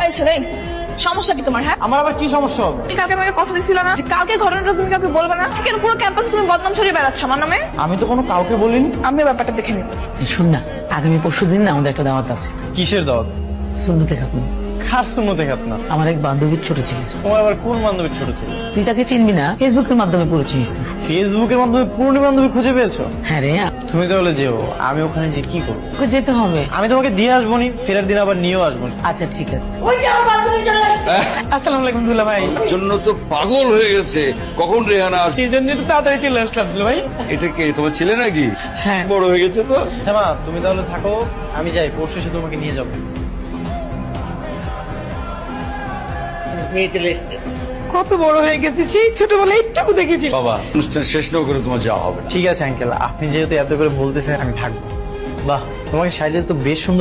এই ছেলে, সমস্যা কি তোমার? হ্যাঁ, আমার আবার কি সমস্যা হবে? তুমি কালকে আমাকে কথা দিছিল না যে কালকে ঘটনাটা তুমি কাউকে বলবে না? আজকে কেন পুরো ক্যাম্পাসে তুমি বদনাম ছড়িয়ে বেড়াচ্ছ আমার নামে? আমি তো কোনো কাউকে বলিনি। আমি ব্যাপারটা দেখে নিব। শুন না, আগামী পরশুদিন না আমাদের একটা দাওয়াত আছে। কিসের দাওয়াত? সুন্নতে খাতুন, কার সুন্নতে খাতনা? আমার এক বান্ধবীর ছোট ছিল। তোমার আবার কোন বান্ধবী ছোট ছিল? তুই তাকে চিনবি না, ফেসবুকের মাধ্যমে পুরো চিনিস। ফেসবুকের মাধ্যমে পুরনো বান্ধবী খুঁজে পেয়েছো? হ্যাঁ রে, তুমি তাহলে যেও, আমি ওখানে যে কি করবো? তোকে যেতে হবে। আমি তোমাকে দিয়ে আসবো নি, ফেরার দিন আবার নিয়েও আসবো নি। আচ্ছা ঠিক আছে। ওই যে আমার বান্ধবী চলে আসছে। আসসালামু আলাইকুম দুলা ভাই। জন্য তো পাগল হয়ে গেছে। কখন রেহানা আসবে? এই জন্য তো তাড়াতাড়ি চলে আসলাম দুলা ভাই। এটা কে, তোমার ছেলে নাকি? হ্যাঁ। বড় হয়ে গেছে তো। আচ্ছা মা, তুমি তাহলে থাকো, আমি যাই, পরশু এসে তোমাকে নিয়ে যাবো। কত বড় হয়ে গেছি, সেই ছোটবেলায় একটু দেখেছি। বাবা, অনুষ্ঠান শেষ না করে তোমার যাওয়া হবে না। ঠিক আছে আঙ্কেল, আপনি যেহেতু এত করে বলতেছেন আমি থাকবো। বাহ, তোমাকে সাইজে তো বেশ সুন্দর